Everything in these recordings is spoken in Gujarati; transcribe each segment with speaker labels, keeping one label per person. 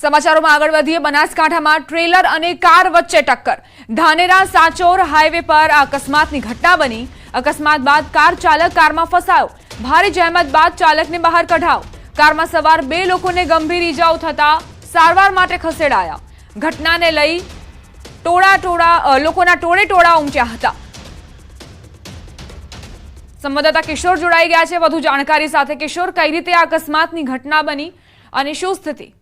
Speaker 1: સમાચારોમાં આગળ વધીએ। બનાસકાંઠામાં ટ્રેલર અને કાર વચ્ચે ટક્કર। ધાનેરા સાચોર હાઈવે પર અકસ્માતની ઘટના બની। અકસ્માત બાદ કાર ચાલક કારમાં ફસાયો। ભારે જહેમત બાદ ચાલકને બહાર કઢાયો। કારમાં સવાર બે લોકોને ગંભીર ઈજાઓ થતા સારવાર માટે ખસેડાયા। ઘટનાને લઈ લોકોના ટોળે ટોળા ઉમટ્યા હતા। સંવાદદાતા કિશોર જોડાઈ ગયા છે વધુ જાણકારી સાથે। કિશોર, કઈ રીતે આ અકસ્માતની ઘટના બની અને શું સ્થિતિ?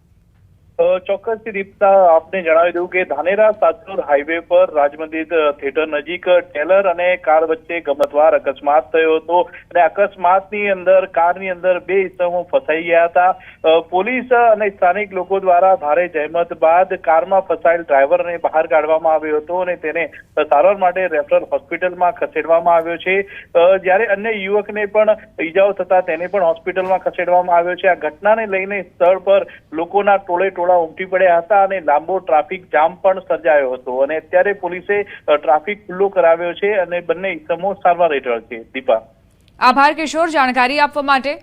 Speaker 2: ચોક્કસથી દીપ્તા, આપને જણાવી દઉં કે ધાનેરા સાચોર હાઈવે પર રાજમંદિર થિયેટર નજીક ટ્રેલર અને કાર વચ્ચે ગમતવાર અકસ્માત થયો હતો અને અકસ્માતની અંદર કારની અંદર બે ઇસમો ફસાઈ ગયા હતા। પોલીસ અને સ્થાનિક લોકો દ્વારા ભારે જહેમત બાદ કારમાં ફસાયેલ ડ્રાઈવરને બહાર કાઢવામાં આવ્યો હતો અને તેને સારવાર માટે રેફરલ હોસ્પિટલમાં ખસેડવામાં આવ્યો છે। જ્યારે અન્ય યુવકને પણ ઈજાઓ થતા તેને પણ હોસ્પિટલમાં ખસેડવામાં આવ્યો છે। આ ઘટનાને લઈને સ્થળ પર લોકોના ટોળે ઉમટી પડ્યા હતા અને લાંબો ટ્રાફિક જામ પણ સર્જાયો હતો અને અત્યારે પોલીસે ટ્રાફિક ખુલ્લો કરાવ્યો છે અને બંને ઇસમો સારવાર હેઠળ છે। દીપા,
Speaker 1: આભાર કિશોર જાણકારી આપવા માટે।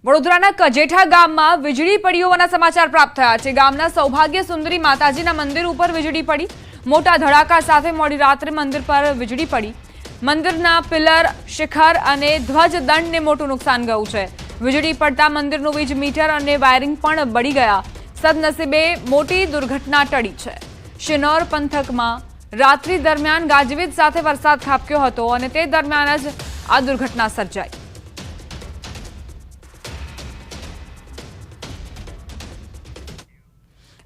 Speaker 1: વડોદરાના કજેઠા ગામમાં વીજળી પડી હોવાના સમાચાર પ્રાપ્ત થયા છે। ગામના સૌભાગ્ય સુંદરી માતાજીના મંદિર ઉપર વીજળી પડી। મોટા ધડાકા સાથે મોડી રાત્રે મંદિર પર વીજળી પડી। મંદિરના પિલર, શિખર અને ધ્વજ દંડને મોટું નુકસાન ગયું છે। વીજળી પડતા મંદિરનું વીજ મીટર અને વાયરિંગ પણ બળી ગયા। સદનસીબે મોટી દુર્ઘટના ટળી છે। શિનોર પંથકમાં રાત્રિ દરમિયાન ગાજવીજ સાથે વરસાદ ખાબક્યો હતો અને તે દરમિયાન જ આ દુર્ઘટના સર્જાઈ।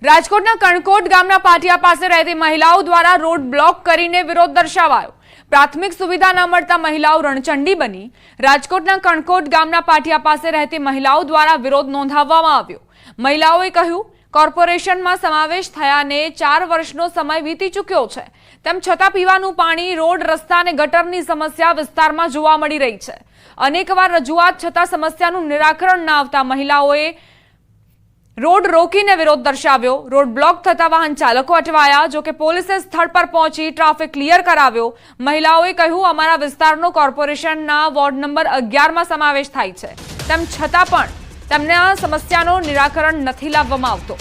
Speaker 1: રાજકોટના કણકોટ ગામના પાટિયા પાસે રહેતી મહિલાઓ દ્વારા રોડ બ્લોક કરીને વિરોધ દર્શાવાયો। પ્રાથમિક સુવિધા ન મળતા મહિલાઓ રણચંડી બની। રાજકોટના કણકોટ ગામના પાટિયા પાસે રહેતી મહિલાઓ દ્વારા વિરોધ નોંધાવવામાં આવ્યો। મહિલાઓએ કહ્યું, કોર્પોરેશનમાં સમાવેશ થયાને 4 વર્ષનો સમય વીતી ચૂક્યો છે, તેમ છતાં પીવાનું પાણી, રોડ, રસ્તા અને ગટરની સમસ્યા વિસ્તારમાં જોવા મળી રહી છે। અનેકવાર રજૂઆત છતાં સમસ્યાનું નિરાકરણ ન આવતા મહિલાઓએ રોડ રોકીને વિરોધ દર્શાવ્યો। રોડ બ્લોક થતા વાહન ચાલકો અટવાયા। જો કે પોલીસે સ્થળ પર પહોંચી ટ્રાફિક ક્લિયર કરાવ્યો। મહિલાઓએ કહ્યું, અમારા વિસ્તારનો કોર્પોરેશનના વોર્ડ નંબર 11માં સમાવેશ થાય છે, તેમ છતાં પણ તેમને આ સમસ્યાનો નિરાકરણ નથી લાવવામાં આવતો।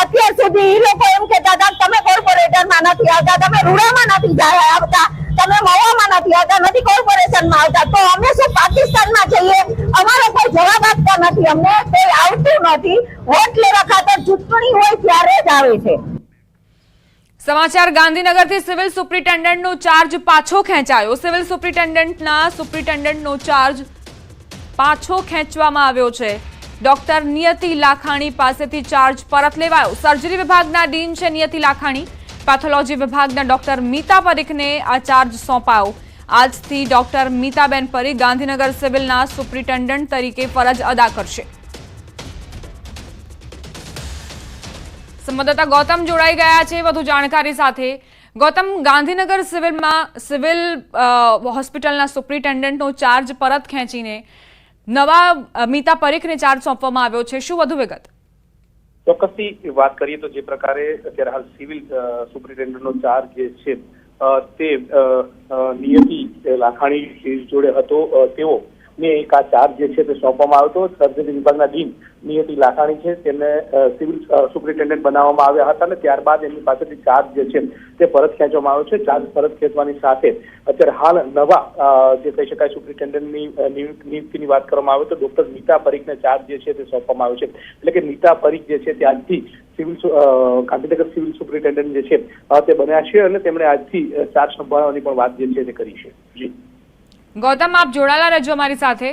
Speaker 3: અત્યાર સુધી એ લોકો એમ કહેતા હતા તમે કોર્પોરેટરમાં નથી આવતા, તમે રૂડામાં નથી આવતા, તમે મવામાં નથી આવતા, નથી કોર્પોરેશનમાં આવતા, તો અમે શું પાકિસ્તાનમાં જઈએ? અમારો કોઈ જવાબ આપતા નથી, અમને કોઈ આવતું નથી। વોટ લેવા ખાતર ચૂંટણી હોય ત્યારે જ આવે છે।
Speaker 1: સમાચાર ગાંધીનગરથી સિવિલ સુપ્રિન્ટેન્ડન્ટનો ચાર્જ પાછો ખેંચાયો। સિવિલ સુપ્રિન્ટેન્ડન્ટનો ચાર્જ પાછો ખેંચવામાં આવ્યો છે। ડોક્ટર નિયતિ લાખાણી પાસેથી ચાર્જ પરત લેવાયો। સર્જરી વિભાગના ડીન છે નિયતિ લાખાણી। પેથોલોજી વિભાગના ડોક્ટર મીતા પરીખને આ ચાર્જ સોંપાયો। આજથી ડોક્ટર મીતાબેન પરીખ ગાંધીનગર સિવિલના સુપ્રિન્ટેન્ડન્ટ તરીકે ફરજ અદા કરશે। સંવાદદાતા ગૌતમ જોડાઈ ગયા છે વધુ જાણકારી સાથે। ગૌતમ, ગાંધીનગર સિવિલ હોસ્પિટલના સુપ્રિન્ટેન્ડન્ટનો ચાર્જ પરત ખેંચીને નવા મીતા પરીખને ચાર્જ સોંપવામાં આવ્યો છે, શું વધુ વિગત?
Speaker 2: ચોક્કસથી વાત કરીએ તો જે પ્રકારે અત્યારે હાલ સિવિલ સુપ્રિન્ટેન્ડન્ટનો ચાર્જ જે છે તે નિયતિ લાખાણી જોડે હતો, તેઓને એક આ ચાર્જ જે છે તે સોંપવામાં આવ્યો હતો। સર્જરી વિભાગના ડીન નિયતિ લાખાણી છે, તેમને સિવિલ સુપ્રિન્ટેન્ડન્ટ બનાવવામાં આવ્યા હતા અને ત્યારબાદ એમની પાસેથી ચાર્જ જે છે તે પરત ખેંચવામાં આવ્યો છે। ચાર્જ પરત ખેંચવાની સાથે અત્યારે હાલ નવા જે કહી શકાય સુપ્રિન્ટેન્ડન્ટની નિયુક્તિની વાત કરવામાં આવે તો ડોક્ટર મીતા પરીખને ચાર્જ જે છે તે સોંપવામાં આવ્યો છે। એટલે કે મીતા પરીખ જે છે તે આજથી ગાંધીનગર સિવિલ સુપ્રિન્ટેન્ડન્ટ જે છે તે બન્યા છે અને તેમણે આજથી ચાર્જ સંભાળવાની પણ વાત જે છે તે કરી છે। જી
Speaker 1: ગૌતમ, આપ જોડાયેલા રહેજો અમારી સાથે।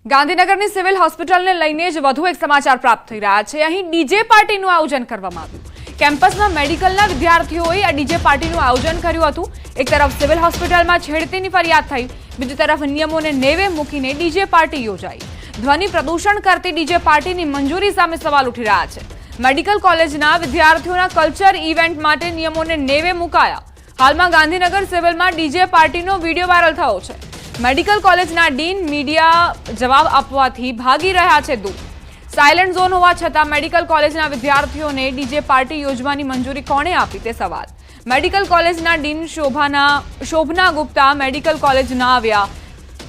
Speaker 1: ગાંધીનગરની સિવિલ હોસ્પિટલને લઈને જ વધુ એક સમાચાર પ્રાપ્ત થઈ રહ્યા છે। અહીં ડીજે પાર્ટીનું આયોજન કરવામાં આવ્યું। કેમ્પસમાં મેડિકલના વિદ્યાર્થીઓએ આ ડીજે પાર્ટીનું આયોજન કર્યું હતું। એક તરફ સિવિલ હોસ્પિટલમાં છેડતીની ફરિયાદ થઈ, બીજી તરફ નિયમોને નેવે મૂકીને ડીજે પાર્ટી યોજાઈ। ધ્વનિ પ્રદૂષણ કરતી ડીજે પાર્ટીની મંજૂરી સામે સવાલ ઉઠી રહ્યા છે। મેડિકલ કોલેજના વિદ્યાર્થીઓના કલ્ચર ઇવેન્ટ માટે નિયમોને નેવે મુકાયા. હાલમાં ગાંધીનગર સિવિલમાં ડીજે પાર્ટીનો વિડીયો વાયરલ થયો છે. મેડિકલ કોલેજના ડીન મીડિયા જવાબ આપવાથી ભાગી રહ્યા છે દૂર. સાયલેન્ટ ઝોન હોવા છતાં મેડિકલ કોલેજના વિદ્યાર્થીઓને ડીજે પાર્ટી યોજવાની મંજૂરી કોણે આપી તે સવાલ. મેડિકલ કોલેજના dean Shobhana Gupta medical college ના આવ્યા.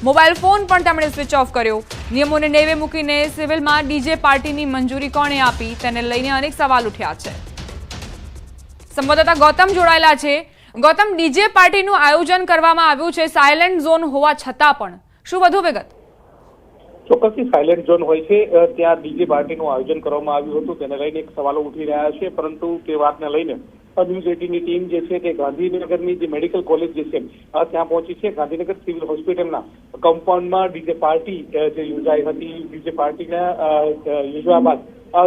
Speaker 1: મોબાઈલ ફોન પણ તેમણે સ્વિચ ઓફ કર્યો. નિયમોને નેવે મૂકીને સિવિલમાં ડીજે પાર્ટીની મંજૂરી કોણે આપી તેને લઈને અનેક સવાલ ઉઠ્યા છે. સંવાદદાતા ગૌતમ જોડાયેલા છે. ગૌતમ, ડીજે પાર્ટીનું આયોજન કરવામાં આવ્યું છે સાયલેન્ટ ઝોન હોવા છતાં પણ, શું વધુ વિગત?
Speaker 4: ચોક્કસથી સાયલેન્ટ ઝોન હોય છે ત્યાં ડીજે પાર્ટીનું આયોજન કરવામાં આવ્યું હતું. તેને લઈને એક સવાલો ઉઠી રહ્યા છે, પરંતુ તે વાતને લઈને ન્યૂઝ 18ની ટીમ જે છે તે ગાંધીનગરની જે મેડિકલ કોલેજ જે છે ત્યાં પહોંચી છે. ગાંધીનગર સિવિલ હોસ્પિટલના કમ્પાઉન્ડમાં ડીજે પાર્ટી જે યોજાઈ હતી. ડીજે પાર્ટીના યોજવા બાદ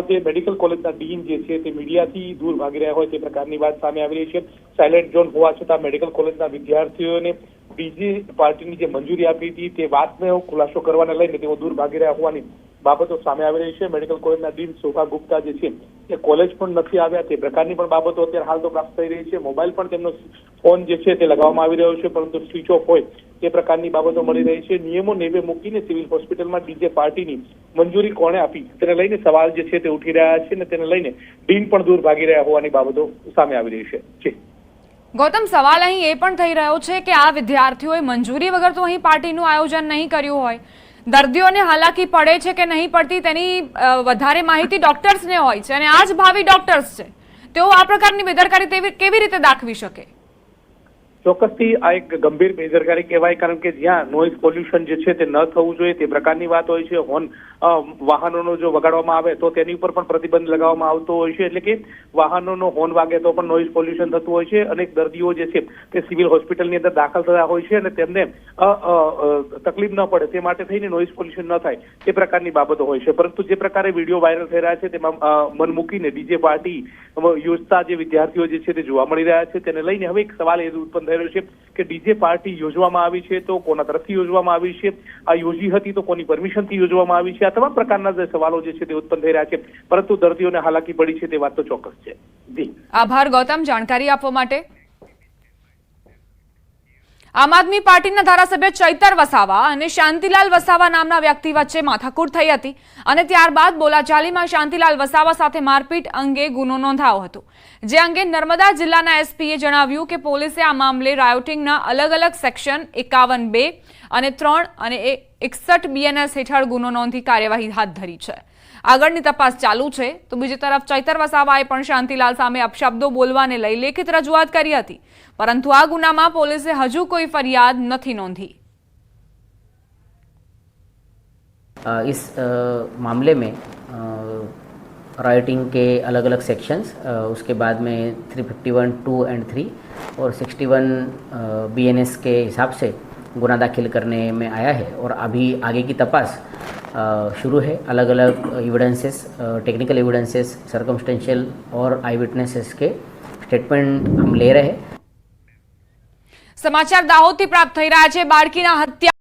Speaker 4: જે મેડિકલ કોલેજના ડીન જે છે તે મીડિયાથી દૂર ભાગી રહ્યા હોય તે પ્રકારની વાત સામે આવી રહી છે. સાયલેન્ટ ઝોન હોવા છતાં મેડિકલ કોલેજના વિદ્યાર્થીઓને ડીજે પાર્ટીની જે મંજૂરી આપી હતી તે વાતનો ખુલાસો કરવાને લઈને તેઓ દૂર ભાગી રહ્યા હોવાની બાબતો સામે આવી રહી છે. મેડિકલ કોલેજના ડીન શોભા ગુપ્તા જે છે તે કોલેજ પણ નથી આવ્યા તે પ્રકારની પણ બાબતો અત્યારે હાલ તો પ્રાપ્ત થઈ રહી છે. મોબાઈલ પણ તેમનો ફોન જે છે તે લગાવવામાં આવી રહ્યો છે, પરંતુ સ્વિચ ઓફ હોય તે પ્રકારની બાબતો મળી રહી છે. નિયમો નેવે મૂકીને સિવિલ હોસ્પિટલમાં ડીજે પાર્ટીની મંજૂરી કોણે આપી તેને લઈને સવાલ જે છે તે ઉઠી રહ્યા છે અને તેને લઈને ડીન પણ દૂર ભાગી રહ્યા હોવાની બાબતો સામે આવી રહી છે.
Speaker 1: ગૌતમ, સવાલ અહીં એ પણ થઈ રહ્યો છે કે આ વિદ્યાર્થીઓએ મંજૂરી વગર તો અહીં પાર્ટીનું આયોજન નહીં કર્યું હોય. દર્દીઓને હાલાકી પડે છે કે નહીં પડતી તેની વધારે માહિતી ડોક્ટર્સને હોય છે અને આ જ ભાવિ ડોક્ટર્સ છે. તેઓ આ પ્રકારની બેદરકારી કેવી રીતે દાખવી શકે?
Speaker 4: ચોક્કસથી આ એક ગંભીર બેદરકારી કહેવાય, કારણ કે જ્યાં નોઇઝ પોલ્યુશન જે છે તે ન થવું જોઈએ તે પ્રકારની વાત હોય છે. હોર્ન વાહનોનો જો વગાડવામાં આવે તો તેની ઉપર પણ પ્રતિબંધ લગાવવામાં આવતો હોય છે. એટલે કે વાહનોનો હોર્ન વાગે તો પણ નોઇઝ પોલ્યુશન થતું હોય છે. અનેક દર્દીઓ જે છે તે સિવિલ હોસ્પિટલની અંદર દાખલ થયા હોય છે અને તેમને તકલીફ ન પડે તે માટે થઈને નોઇઝ પોલ્યુશન ન થાય તે પ્રકારની બાબતો હોય છે. પરંતુ જે પ્રકારે વિડીયો વાયરલ થઈ રહ્યા છે તેમાં મન મૂકીને ડીજે પાર્ટી યોજતા જે વિદ્યાર્થીઓ જે છે તે જોવા મળી રહ્યા છે. તેને લઈને હવે એક સવાલ એ ઉત્પન્ન થઈ રહ્યો છે કે ડીજે પાર્ટી યોજવામાં આવી છે તો કોના તરફથી યોજવામાં આવી છે, આ યોજી હતી તો કોની પરમિશનથી યોજવામાં આવી છે. આ તમામ પ્રકારના જે સવાલો જે છે તે ઉત્પન્ન થઈ રહ્યા છે, પરંતુ દર્દીઓને હાલાકી પડી છે તે વાત તો ચોક્કસ છે. જી
Speaker 1: આભાર ગૌતમ જાણકારી આપવા માટે. આમ આદમી પાર્ટીના ધારાસભ્ય ચૈતર વસાવા અને શાંતિલાલ વસાવા નામના વ્યક્તિ વચ્ચે માથાકૂટ થઈ હતી અને ત્યારબાદ બોલાચાલીમાં શાંતિલાલ વસાવા સાથે મારપીટ અંગે ગુનો નોંધાયો હતો. જે અંગે નર્મદા જિલ્લાના એસપીએ જણાવ્યું કે પોલીસે આ મામલે રાયોટિંગના અલગ અલગ સેક્શન 51(2) અને 3 અને 61 BNS હેઠળ ગુનો નોંધી કાર્યવાહી હાથ ધરી છે. આગળની તપાસ ચાલુ છે. તો બીજી તરફ ચૈતર વસાવાએ પણ શાંતિલાલ સામે અપશબ્દો બોલવાને લઈ લેખિત રજૂઆત કરી હતી, પરંતુ આ ગુનામાં પોલીસે હજુ કોઈ ફરિયાદ નથી નોંધી.
Speaker 5: इस मामले में राइटिंग के अलग अलग सेक्शंस उसके बाद में 351(2) एंड 3 और 61 BNS के हिसाब से गुना दाखिल करने में आया है और अभी आगे की तपास शुरू है. अलग अलग एविडेंसेस, टेक्निकल एविडेंसेस, सर्कमस्टेंशियल और आई विटनेसेस के स्टेटमेंट हम ले रहे हैं.
Speaker 1: સમાચાર દાહોદથી પ્રાપ્ત થઈ રહ્યા છે. બાળકીના હત્યા